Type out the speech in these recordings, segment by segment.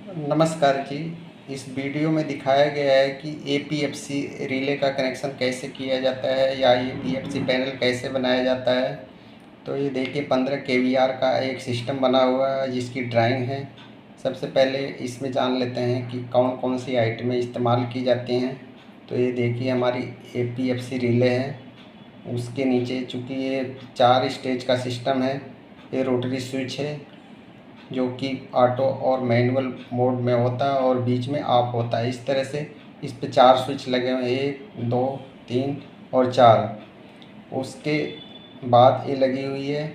नमस्कार जी। इस वीडियो में दिखाया गया है कि एपीएफसी रिले का कनेक्शन कैसे किया जाता है या एपीएफसी पैनल कैसे बनाया जाता है। तो ये देखिए 15 केवीआर का एक सिस्टम बना हुआ है जिसकी ड्राइंग है। सबसे पहले इसमें जान लेते हैं कि कौन कौन सी आइटमें इस्तेमाल की जाती हैं। तो ये देखिए हमारी एपीएफसी रिले है। उसके नीचे चूँकि ये 4 स्टेज का सिस्टम है, ये रोटरी स्विच है जो कि ऑटो और मैनुअल मोड में होता है और बीच में ऑफ होता है। इस तरह से इस पे 4 स्विच लगे हुए हैं, 1 2 3 और 4। उसके बाद ये लगी हुई है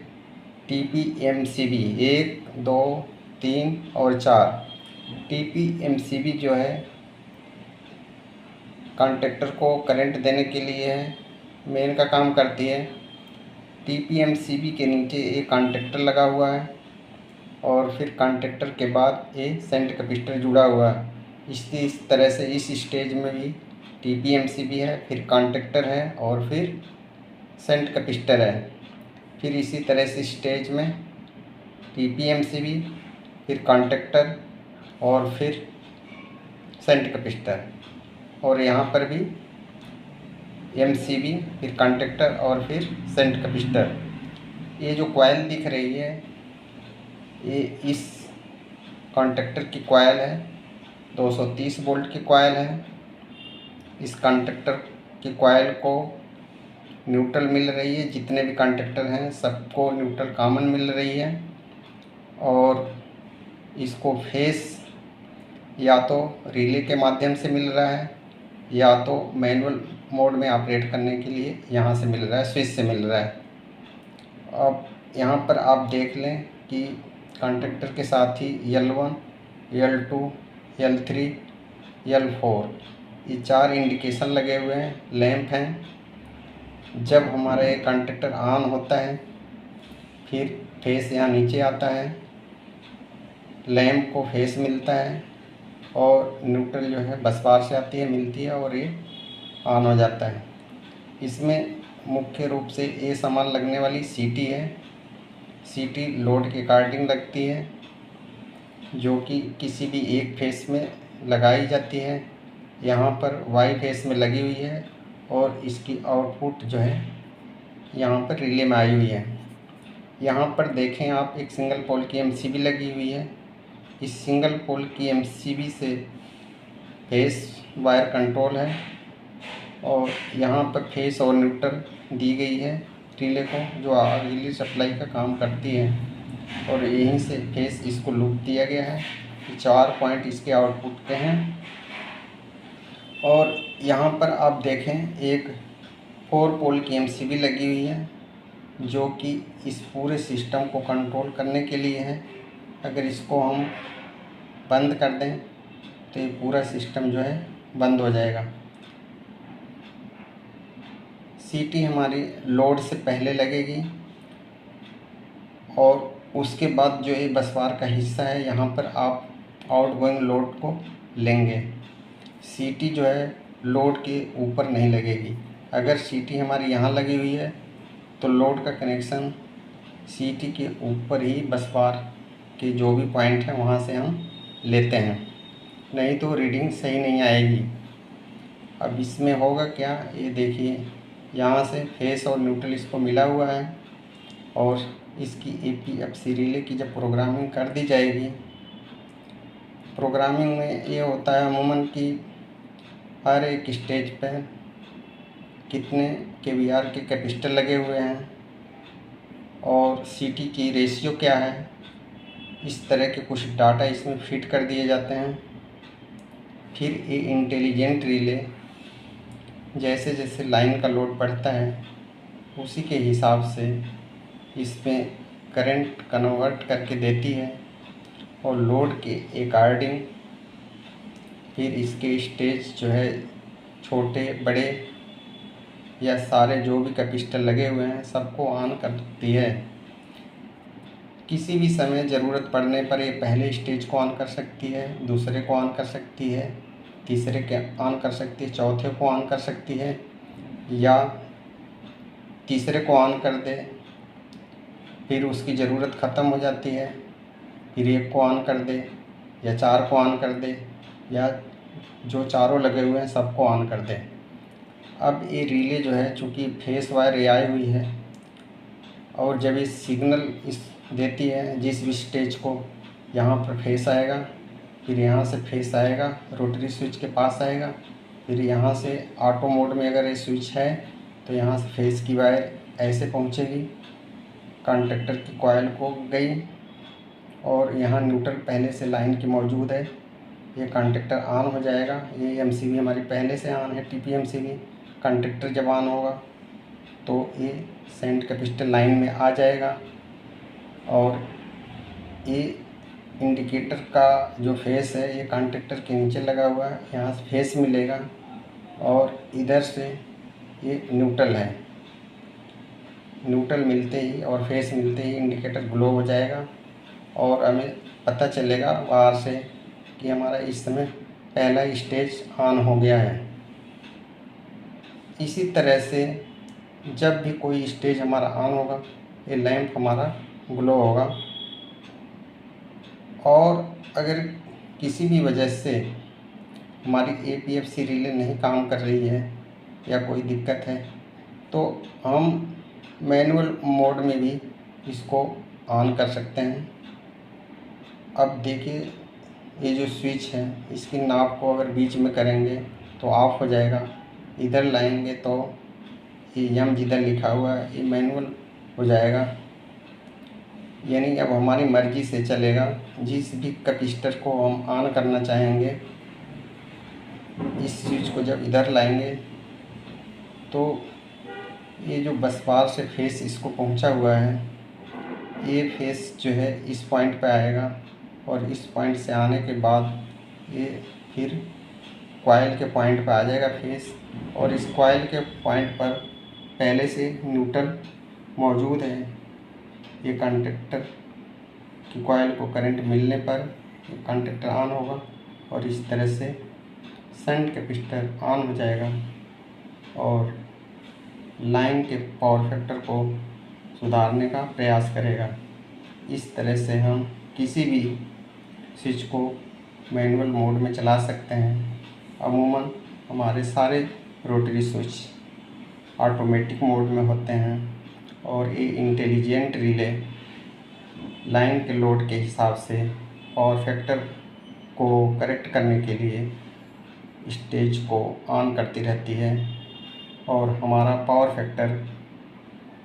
टीपीएमसीबी 1 2 3 और 4। टीपीएमसीबी जो है कॉन्टेक्टर को करंट देने के लिए है, मेन का काम करती है। टीपीएमसीबी के नीचे एक कॉन्टेक्टर लगा हुआ है और फिर कॉन्टेक्टर के बाद ये सेंट कैपेसिटर जुड़ा हुआ है। इस तरह से इस स्टेज में भी टीपीएमसीबी है, फिर कॉन्टेक्टर है और फिर सेंट कैपेसिटर है। फिर इसी तरह से स्टेज में टीपीएमसीबी, फिर कॉन्टेक्टर और फिर सेंट कैपेसिटर, और यहाँ पर भी एमसीबी, फिर कॉन्टेक्टर और फिर सेंट कैपेसिटर। ये जो कॉइल दिख रही है ये इस कॉन्टेक्टर की कॉइल है, 230 वोल्ट की कॉइल है। इस कॉन्टेक्टर की कॉइल को न्यूट्रल मिल रही है, जितने भी कॉन्टेक्टर हैं सबको न्यूट्रल कॉमन मिल रही है। और इसको फेस या तो रिले के माध्यम से मिल रहा है या तो मैनुअल मोड में ऑपरेट करने के लिए यहाँ से मिल रहा है, स्विच से मिल रहा है। अब यहाँ पर आप देख लें कि कॉन्टेक्टर के साथ ही L1, L2, L3, L4 ये 4 इंडिकेशन लगे हुए हैं, लैंप हैं। जब हमारा ये कॉन्टेक्टर ऑन होता है फिर फेस यहाँ नीचे आता है, लैंप को फेस मिलता है और न्यूट्रल जो है बस बार से आती है, मिलती है और ये ऑन हो जाता है। इसमें मुख्य रूप से ये सामान लगने वाली सीटी है। सीटी लोड के अकॉर्डिंग लगती है जो कि किसी भी एक फेस में लगाई जाती है। यहाँ पर वाई फेस में लगी हुई है और इसकी आउटपुट जो है यहाँ पर रिले में आई हुई है। यहाँ पर देखें आप, एक सिंगल पोल की एमसीबी लगी हुई है। इस सिंगल पोल की एमसीबी से फेस वायर कंट्रोल है और यहाँ पर फेस और न्यूट्रल दी गई है रिले को, जो रिले सप्लाई का काम करती है। और यहीं से फेस इसको लूप दिया गया है। 4 पॉइंट इसके आउटपुट के हैं। और यहाँ पर आप देखें एक 4 पोल की एमसीबी लगी हुई है जो कि इस पूरे सिस्टम को कंट्रोल करने के लिए है। अगर इसको हम बंद कर दें तो ये पूरा सिस्टम जो है बंद हो जाएगा। सीटी हमारी लोड से पहले लगेगी और उसके बाद जो ये बस बार का हिस्सा है यहाँ पर आप आउटगोइंग लोड को लेंगे। सीटी जो है लोड के ऊपर नहीं लगेगी। अगर सीटी हमारी यहाँ लगी हुई है तो लोड का कनेक्शन सीटी के ऊपर ही बस बार के जो भी पॉइंट हैं वहाँ से हम लेते हैं, नहीं तो रीडिंग सही नहीं आएगी। अब इसमें होगा क्या, ये देखिए यहाँ से फेस और न्यूट्रल इसको मिला हुआ है और इसकी एपीएफसी रिले की जब प्रोग्रामिंग कर दी जाएगी, प्रोग्रामिंग में ये होता है अमूमन कि हर एक स्टेज पे कितने केवीआर के कैपेसिटर लगे हुए हैं और सीटी की रेशियो क्या है, इस तरह के कुछ डाटा इसमें फिट कर दिए जाते हैं। फिर ये इंटेलिजेंट रिले जैसे जैसे लाइन का लोड बढ़ता है उसी के हिसाब से इसमें करंट कन्वर्ट करके देती है और लोड के अकॉर्डिंग फिर इसके स्टेज जो है छोटे बड़े या सारे जो भी कैपेसिटर लगे हुए हैं सबको ऑन करती है। किसी भी समय ज़रूरत पड़ने पर ये पहले स्टेज को ऑन कर सकती है, दूसरे को ऑन कर सकती है, तीसरे के ऑन कर सकती है, चौथे को ऑन कर सकती है या तीसरे को ऑन कर दे, फिर उसकी ज़रूरत ख़त्म हो जाती है, फिर एक को ऑन कर दे, या 4 को ऑन कर दे, या जो चारों लगे हुए हैं सबको ऑन कर दे। अब ये रिले जो है चूँकि फेस वायर ये आई हुई है, और जब ये सिग्नल इस देती है जिस भी स्टेज को, यहाँ पर फेस आएगा, फिर यहाँ से फेस आएगा, रोटरी स्विच के पास आएगा, फिर यहाँ से ऑटो मोड में अगर ये स्विच है तो यहाँ से फेस की वायर ऐसे पहुँचेगी, कंडक्टर की कॉइल को गई, और यहाँ न्यूट्रल पहले से लाइन की मौजूद है, ये कंडक्टर ऑन हो जाएगा। ये एमसीबी हमारी पहले से ऑन है, टीपी एमसीबी। कंडक्टर जब ऑन होगा तो ये सेंट कैपेसिटर लाइन में आ जाएगा, और ये इंडिकेटर का जो फेस है ये कंडक्टर के नीचे लगा हुआ है, यहाँ से फेस मिलेगा, और इधर से ये न्यूट्रल है। न्यूट्रल मिलते ही और फेस मिलते ही इंडिकेटर ग्लो हो जाएगा, और हमें पता चलेगा बाहर से कि हमारा इस समय पहला स्टेज ऑन हो गया है। इसी तरह से जब भी कोई स्टेज हमारा ऑन होगा ये लैंप हमारा ग्लो होगा, और अगर किसी भी वजह से हमारी APFC रिले नहीं काम कर रही है या कोई दिक्कत है तो हम मैनुअल मोड में भी इसको ऑन कर सकते हैं। अब देखिए ये जो स्विच है इसकी नाब को अगर बीच में करेंगे तो ऑफ हो जाएगा, इधर लाएंगे तो ये यम जिधर लिखा हुआ है ये मैनुअल हो जाएगा, यानी अब हमारी मर्ज़ी से चलेगा। जिस भी कैपेसिटर को हम ऑन करना चाहेंगे, इस स्विच को जब इधर लाएंगे तो ये जो बस बार से फेस इसको पहुंचा हुआ है, ये फेस जो है इस पॉइंट पे आएगा, और इस पॉइंट से आने के बाद ये फिर कॉइल के पॉइंट पे आ जाएगा फेस, और इस कॉइल के पॉइंट पर पहले से न्यूट्रल मौजूद है। ये कंडक्टर की कॉइल को करंट मिलने पर कंडक्टर ऑन होगा, और इस तरह से शंट कैपेसिटर ऑन हो जाएगा, और लाइन के पावर फैक्टर को सुधारने का प्रयास करेगा। इस तरह से हम किसी भी स्विच को मैनुअल मोड में चला सकते हैं। अमूमन हमारे सारे रोटरी स्विच ऑटोमेटिक मोड में होते हैं, और ये इंटेलिजेंट रिले लाइन के लोड के हिसाब से पावर फैक्टर को करेक्ट करने के लिए स्टेज को ऑन करती रहती है, और हमारा पावर फैक्टर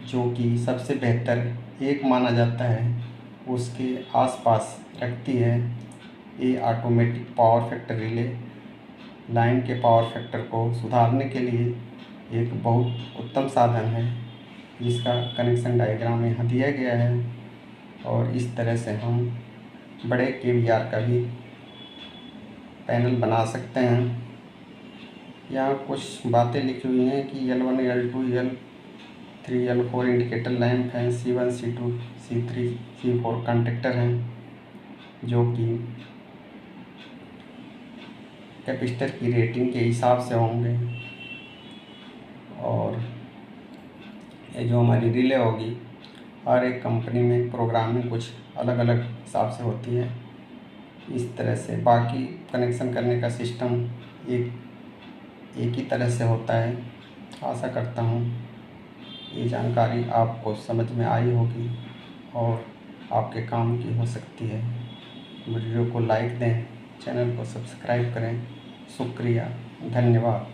जो कि सबसे बेहतर 1 माना जाता है उसके आसपास रखती है। ये automatic power factor relay line के पावर फैक्टर को सुधारने के लिए एक बहुत उत्तम साधन है, जिसका कनेक्शन डायग्राम यहाँ दिया गया है, और इस तरह से हम बड़े KVR का भी पैनल बना सकते हैं। यहाँ कुछ बातें लिखी हुई हैं कि L1 L2 L3 L4 indicator lamp हैं, C1 C2 C3 C4 conductor हैं जो कि कैपेसिटर की रेटिंग के हिसाब से होंगे, और ये जो हमारी रिले होगी हर एक कंपनी में प्रोग्रामिंग कुछ अलग अलग हिसाब से होती है। इस तरह से बाकी कनेक्शन करने का सिस्टम एक ही तरह से होता है। आशा करता हूँ ये जानकारी आपको समझ में आई होगी और आपके काम की हो सकती है। वीडियो को लाइक दें, चैनल को सब्सक्राइब करें। शुक्रिया, धन्यवाद।